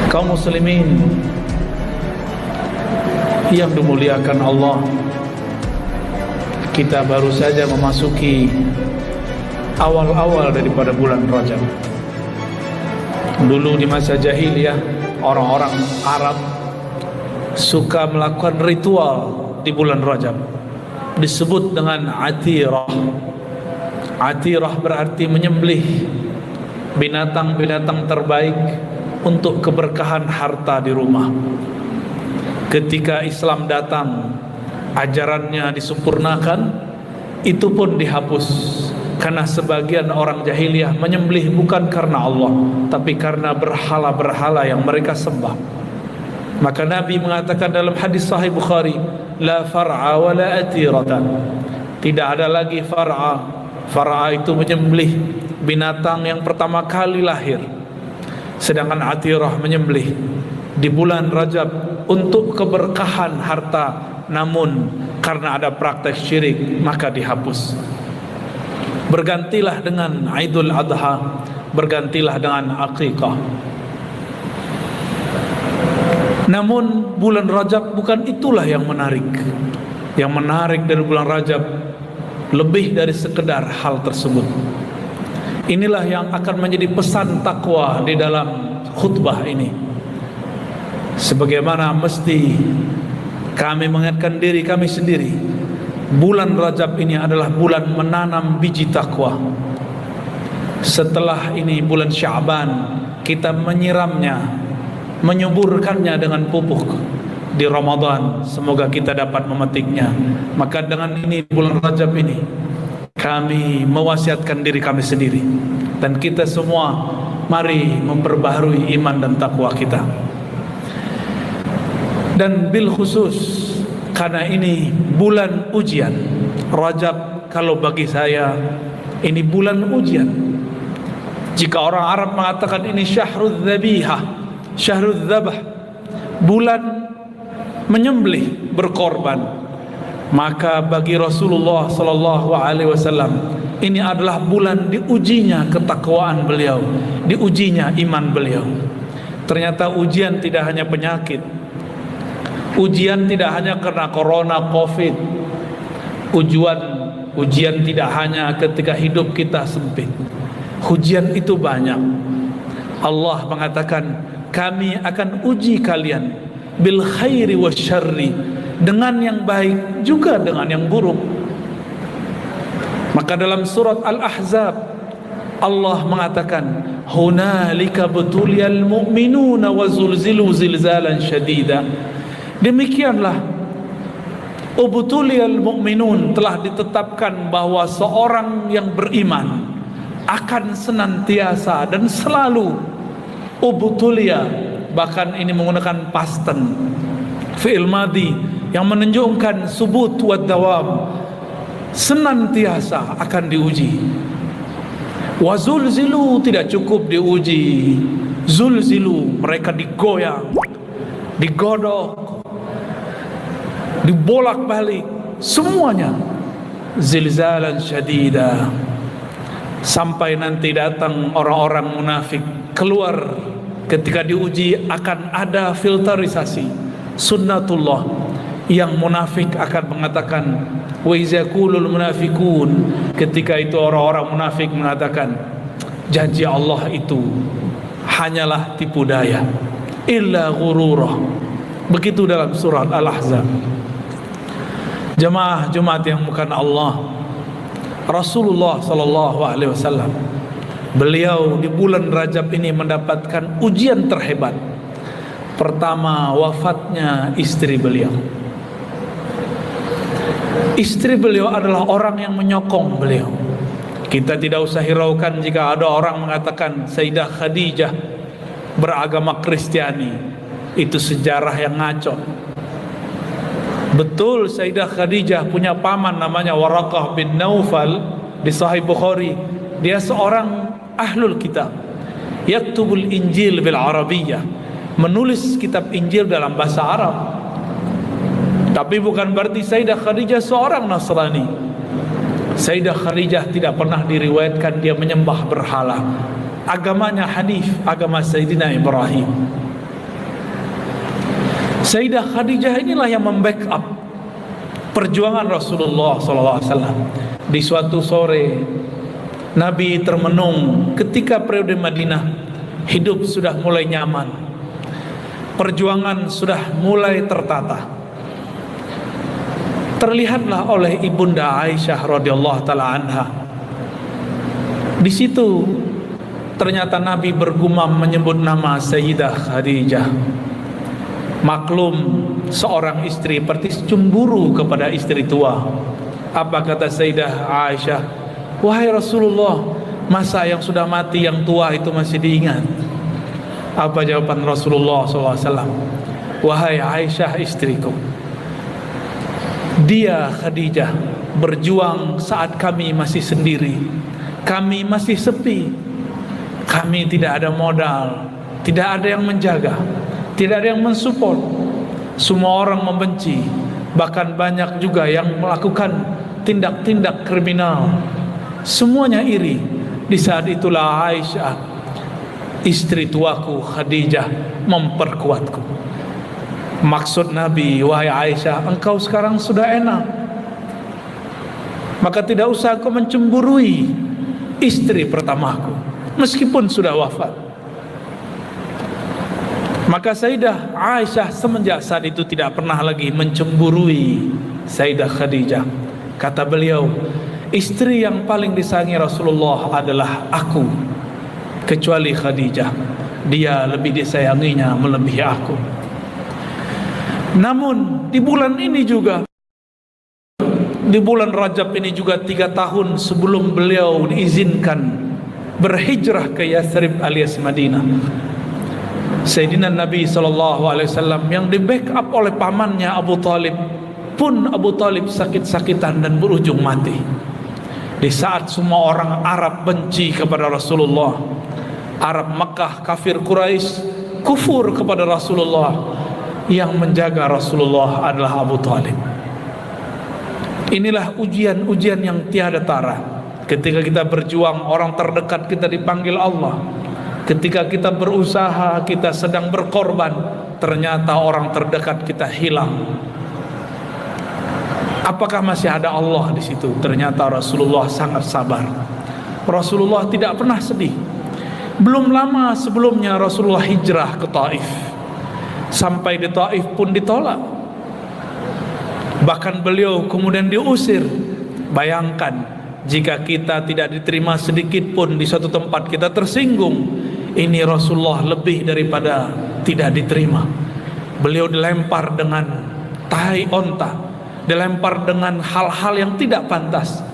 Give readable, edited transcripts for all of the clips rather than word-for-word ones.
Kaum muslimin yang dimuliakan Allah, kita baru saja memasuki awal-awal daripada bulan Rajab. Dulu di masa jahiliyah, orang-orang Arab suka melakukan ritual di bulan Rajab, disebut dengan atirah. Atirah berarti menyembelih binatang-binatang terbaik untuk keberkahan harta di rumah. Ketika Islam datang, ajarannya disempurnakan, itu pun dihapus, karena sebagian orang jahiliyah menyembelih bukan karena Allah, tapi karena berhala-berhala yang mereka sembah. Maka Nabi mengatakan dalam hadis Sahih Bukhari, la far'a wa la atiratan. Tidak ada lagi far'a. Far'a itu menyembelih binatang yang pertama kali lahir, sedangkan atirah menyembelih di bulan Rajab untuk keberkahan harta, namun karena ada praktek syirik maka dihapus. Bergantilah dengan Idul Adha, bergantilah dengan Aqiqah. Namun bulan Rajab bukan itulah yang menarik. Yang menarik dari bulan Rajab lebih dari sekedar hal tersebut. Inilah yang akan menjadi pesan takwa di dalam khutbah ini. Sebagaimana mesti kami mengingatkan diri kami sendiri, bulan Rajab ini adalah bulan menanam biji takwa. Setelah ini bulan Sya'ban, kita menyiramnya, menyuburkannya dengan pupuk. Di Ramadan semoga kita dapat memetiknya. Maka dengan ini bulan Rajab ini kami mewasiatkan diri kami sendiri dan kita semua, mari memperbaharui iman dan takwa kita. Dan bil khusus karena ini bulan ujian, Rajab kalau bagi saya ini bulan ujian. Jika orang Arab mengatakan ini syahrul dzabihah, syahrul dzabah, bulan menyembelih, berkorban, maka bagi Rasulullah sallallahu alaihi wasallam ini adalah bulan diujinya ketakwaan beliau, diujinya iman beliau. Ternyata ujian tidak hanya penyakit, ujian tidak hanya karena corona, covid, ujian tidak hanya ketika hidup kita sempit. Ujian itu banyak. Allah mengatakan, kami akan uji kalian bil khairi wasyarri, dengan yang baik juga dengan yang buruk. Maka dalam surat Al-Ahzab Allah mengatakan, hunalika butuliyal mu'minuna wa zulzilu zilzalan syadida. Demikianlah ubtuliyal mu'minun, telah ditetapkan bahwa seorang yang beriman akan senantiasa dan selalu ubtuliya, bahkan ini menggunakan past tense, fi'il madhi yang menunjukkan subut wa dawam, senantiasa akan diuji. Wa zulzilu, tidak cukup diuji, zulzilu, mereka digoyang, digodok, dibolak-balik, semuanya zilzalan syadida, sampai nanti datang orang-orang munafik keluar. Ketika diuji akan ada filterisasi, sunnatullah. Yang munafik akan mengatakan, wa iza qulul munafiqun, ketika itu orang-orang munafik mengatakan, janji Allah itu hanyalah tipu daya, illa ghururah. Begitu dalam surat Al-Ahzab. Jemaah Jumat yang bukan Allah, Rasulullah sallallahu alaihi wasallam, beliau di bulan Rajab ini mendapatkan ujian terhebat. Pertama, wafatnya istri beliau. Istri beliau adalah orang yang menyokong beliau. Kita tidak usah hiraukan jika ada orang mengatakan Sayyidah Khadijah beragama Kristiani. Itu sejarah yang ngaco. Betul, Sayyidah Khadijah punya paman namanya Waraqah bin Naufal di Sahih Bukhari. Dia seorang ahlul kitab, yaktubul Injil bil Arabiyyah, menulis kitab Injil dalam bahasa Arab. Tapi bukan berarti Sayyidah Khadijah seorang Nasrani. Sayyidah Khadijah tidak pernah diriwayatkan dia menyembah berhala. Agamanya Hanif, agama Sayyidina Ibrahim. Sayyidah Khadijah inilah yang membackup perjuangan Rasulullah SAW. Di suatu sore Nabi termenung ketika periode Madinah, hidup sudah mulai nyaman, perjuangan sudah mulai tertata. Terlihatlah oleh ibunda Aisyah radhiyallahu taala anha. Di situ ternyata Nabi bergumam menyebut nama Sayyidah Khadijah. Maklum seorang istri pasti cemburu kepada istri tua. Apa kata Sayyidah Aisyah? Wahai Rasulullah, masa yang sudah mati yang tua itu masih diingat? Apa jawaban Rasulullah SAW? Wahai Aisyah istriku, dia Khadijah berjuang saat kami masih sendiri, kami masih sepi, kami tidak ada modal, tidak ada yang menjaga, tidak ada yang mensupport. Semua orang membenci, bahkan banyak juga yang melakukan tindak-tindak kriminal. Semuanya iri. Di saat itulah Aisyah, istri tuaku Khadijah, memperkuatku. Maksud Nabi, wahai Aisyah, engkau sekarang sudah enak, maka tidak usah kau mencemburui istri pertamaku meskipun sudah wafat. Maka Sayyidah Aisyah semenjak saat itu tidak pernah lagi mencemburui Sayyidah Khadijah. Kata beliau, istri yang paling disayangi Rasulullah adalah aku, kecuali Khadijah. Dia lebih disayanginya melebihi aku. Namun di bulan ini juga, di bulan Rajab ini juga, 3 tahun sebelum beliau diizinkan berhijrah ke Yathrib alias Madinah, Sayyidina Nabi SAW yang di backup oleh pamannya Abu Talib pun, Abu Talib sakit-sakitan dan berujung mati. Di saat semua orang Arab benci kepada Rasulullah, Arab Makkah, kafir Quraisy kufur kepada Rasulullah, yang menjaga Rasulullah adalah Abu Talib. Inilah ujian-ujian yang tiada tara. Ketika kita berjuang, orang terdekat kita dipanggil Allah. Ketika kita berusaha, kita sedang berkorban, ternyata orang terdekat kita hilang. Apakah masih ada Allah di situ? Ternyata Rasulullah sangat sabar. Rasulullah tidak pernah sedih. Belum lama sebelumnya Rasulullah hijrah ke Taif. Sampai di Taif pun ditolak. Bahkan beliau kemudian diusir. Bayangkan jika kita tidak diterima sedikit pun di suatu tempat, kita tersinggung. Ini Rasulullah lebih daripada tidak diterima. Beliau dilempar dengan tai onta, dilempar dengan hal-hal yang tidak pantas.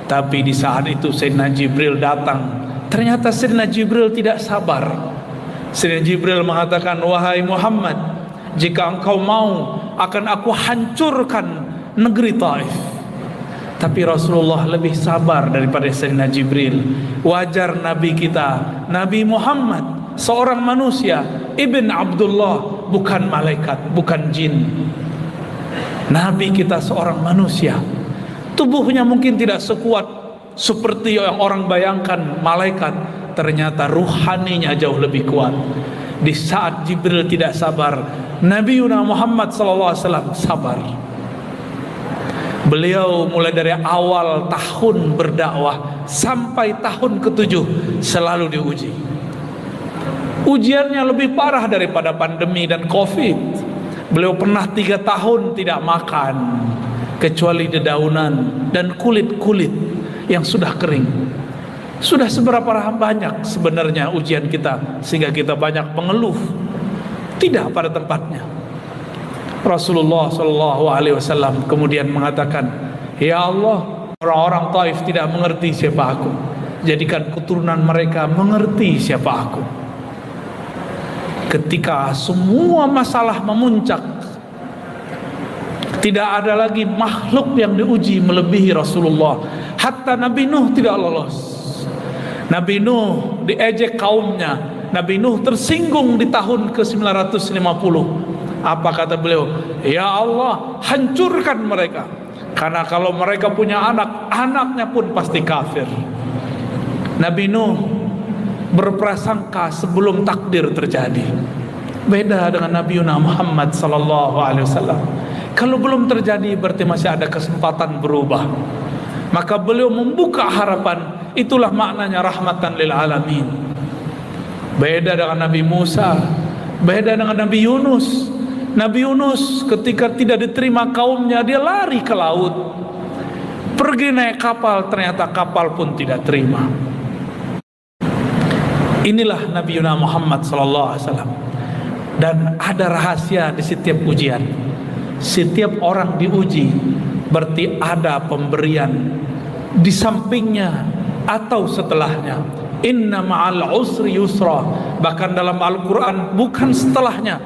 Tapi di saat itu Sayyidina Jibril datang. Ternyata Sayyidina Jibril tidak sabar. Sayyidina Jibril mengatakan, wahai Muhammad, jika engkau mau, akan aku hancurkan negeri Taif. Tapi Rasulullah lebih sabar daripada Sayyidina Jibril. Wajar Nabi kita, Nabi Muhammad, seorang manusia, Ibn Abdullah, bukan malaikat, bukan jin. Nabi kita seorang manusia. Tubuhnya mungkin tidak sekuat seperti yang orang bayangkan malaikat, ternyata ruhaninya jauh lebih kuat. Di saat Jibril tidak sabar, Nabi Muhammad SAW sabar. Beliau mulai dari awal tahun berdakwah sampai tahun ke-7 selalu diuji. Ujiannya lebih parah daripada pandemi dan Covid. Beliau pernah 3 tahun tidak makan kecuali dedaunan dan kulit-kulit yang sudah kering. Sudah seberapa banyak sebenarnya ujian kita sehingga kita banyak mengeluh? Tidak pada tempatnya. Rasulullah SAW kemudian mengatakan, ya Allah, orang-orang Taif tidak mengerti siapa aku. Jadikan keturunan mereka mengerti siapa aku. Ketika semua masalah memuncak, tidak ada lagi makhluk yang diuji melebihi Rasulullah. Hatta Nabi Nuh tidak lolos. Nabi Nuh diejek kaumnya. Nabi Nuh tersinggung di tahun ke-950. Apa kata beliau? Ya Allah, hancurkan mereka. Karena kalau mereka punya anak, anaknya pun pasti kafir. Nabi Nuh berprasangka sebelum takdir terjadi. Beda dengan Nabi Muhammad sallallahu alaihi wasallam. Kalau belum terjadi berarti masih ada kesempatan berubah. Maka beliau membuka harapan. Itulah maknanya rahmatan lil alamin. Beda dengan Nabi Musa, beda dengan Nabi Yunus. Nabi Yunus ketika tidak diterima kaumnya, dia lari ke laut. Pergi naik kapal, ternyata kapal pun tidak terima. Inilah Nabi Muhammad sallallahu alaihi wasallam. Dan ada rahasia di setiap ujian. Setiap orang diuji berarti ada pemberian di sampingnya atau setelahnya. Inna ma'al usri yusra. Bahkan dalam Al-Quran bukan setelahnya.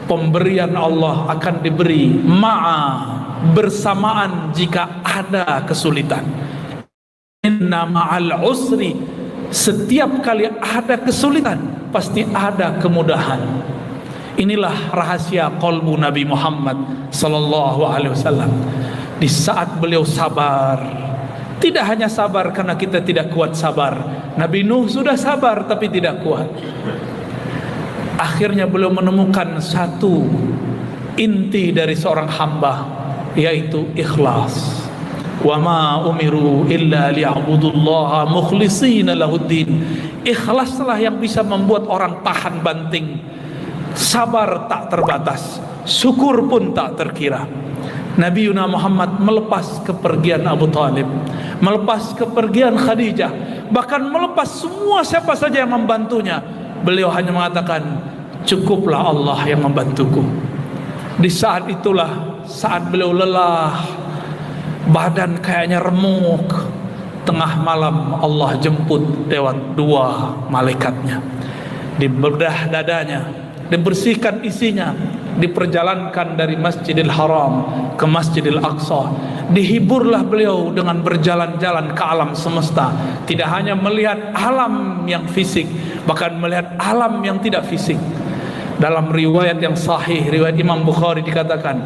Pemberian Allah akan diberi bersamaan jika ada kesulitan. Inna ma'al usri. Setiap kali ada kesulitan pasti ada kemudahan. Inilah rahasia qalbu Nabi Muhammad sallallahu alaihi wasallam. Di saat beliau sabar, tidak hanya sabar karena kita tidak kuat sabar. Nabi Nuh sudah sabar tapi tidak kuat. Akhirnya beliau menemukan satu inti dari seorang hamba, yaitu ikhlas. Wa ma umiru illa liya'budullaha mukhlishina lahuddin. Ikhlaslah yang bisa membuat orang tahan banting. Sabar tak terbatas, syukur pun tak terkira. Nabi Muhammad melepas kepergian Abu Talib, melepas kepergian Khadijah, bahkan melepas semua siapa saja yang membantunya. Beliau hanya mengatakan, cukuplah Allah yang membantuku. Di saat itulah, saat beliau lelah, badan kayaknya remuk, tengah malam Allah jemput lewat dua malaikatnya. Dibedah dadanya, dibersihkan isinya, diperjalankan dari Masjidil Haram ke Masjidil Aqsa. Dihiburlah beliau dengan berjalan-jalan ke alam semesta. Tidak hanya melihat alam yang fisik, bahkan melihat alam yang tidak fisik. Dalam riwayat yang sahih, riwayat Imam Bukhari dikatakan,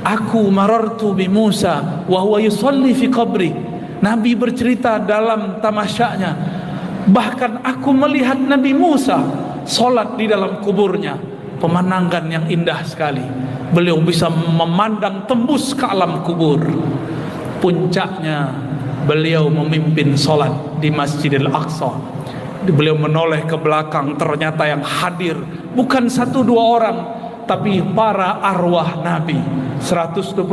aku marartu bi Musa wa huwa yusalli fi qabri. Nabi bercerita dalam tamasyanya, bahkan aku melihat Nabi Musa salat di dalam kuburnya. Pemandangan yang indah sekali. Beliau bisa memandang tembus ke alam kubur. Puncaknya beliau memimpin salat di Masjidil Aqsa. Beliau menoleh ke belakang, ternyata yang hadir bukan satu dua orang, tapi para arwah Nabi. 124.000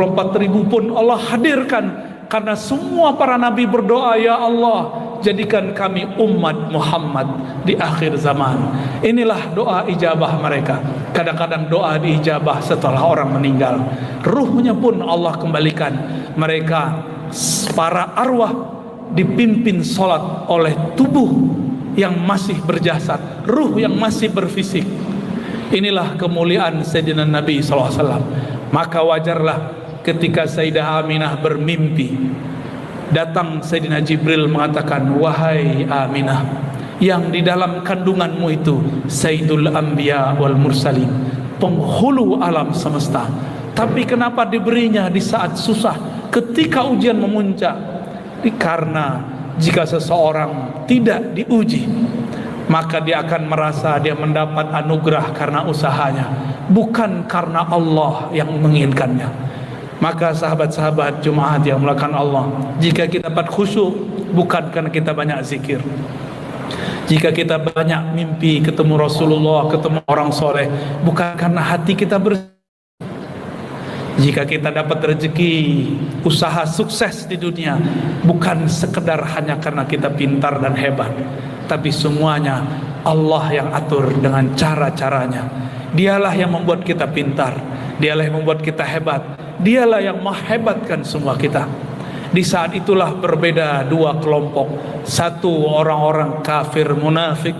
pun Allah hadirkan, karena semua para Nabi berdoa, ya Allah, jadikan kami umat Muhammad di akhir zaman. Inilah doa ijabah mereka. Kadang-kadang doa diijabah setelah orang meninggal. Ruhnya pun Allah kembalikan. Mereka para arwah dipimpin salat oleh tubuh yang masih berjasad, ruh yang masih berfisik. Inilah kemuliaan Sayyidina Nabi SAW. Maka wajarlah ketika Sayyidah Aminah bermimpi, datang Sayyidina Jibril mengatakan, wahai Aminah, yang di dalam kandunganmu itu Sayyidul Anbiya wal Mursalin, penghulu alam semesta. Tapi kenapa diberinya di saat susah, ketika ujian memuncak? Karena jika seseorang tidak diuji, maka dia akan merasa dia mendapat anugerah karena usahanya, bukan karena Allah yang menginginkannya. Maka sahabat-sahabat Jumat yang melakukan Allah, jika kita dapat khusyuk, bukan karena kita banyak zikir. Jika kita banyak mimpi ketemu Rasulullah, ketemu orang soleh, bukan karena hati kita bersih. Jika kita dapat rezeki, usaha sukses di dunia, bukan sekedar hanya karena kita pintar dan hebat, tapi semuanya Allah yang atur dengan cara-caranya. Dialah yang membuat kita pintar, dialah yang membuat kita hebat, dialah yang menghebatkan semua kita. Di saat itulah berbeda dua kelompok. Satu orang-orang kafir munafik.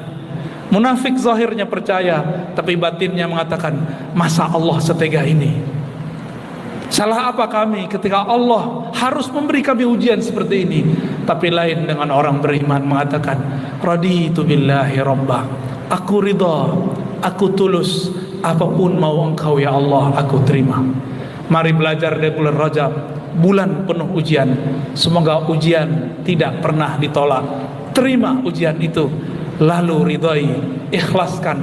Munafik zahirnya percaya, tapi batinnya mengatakan, masa Allah setega ini? Salah apa kami ketika Allah harus memberi kami ujian seperti ini? Tapi lain dengan orang beriman mengatakan, raditu billahi rabbah, aku ridha, aku tulus, apapun mau engkau ya Allah aku terima. Mari belajar dari bulan Rajab, bulan penuh ujian. Semoga ujian tidak pernah ditolak. Terima ujian itu, lalu ridhai, ikhlaskan,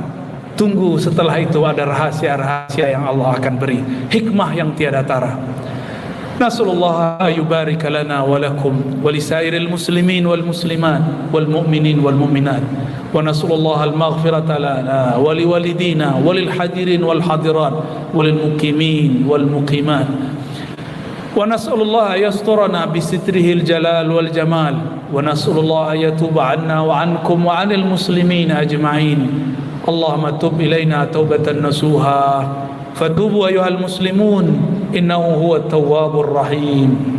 Tunggu setelah itu ada rahasia-rahasia yang Allah akan beri, hikmah yang tiada tara. Nasallallahu yubarik lana wa lakum wa lisairil muslimin wal muslimat wal mu'minin wal mu'minat, wa nasallallahu al-maghfirata lana wa liwalidina wa lil hadirin wal hadirat wa lil muqimin wal muqimat, wa nasallallahu yasturana bi sitrihil jalal wal jamal, wa nasallallahu yatuba anna wa ankum wa anil muslimin ajma'in. Allahumma tub ilaina taubatan nasuha, fatubu ayuhal muslimun, innahu huwa tawwabur rahim.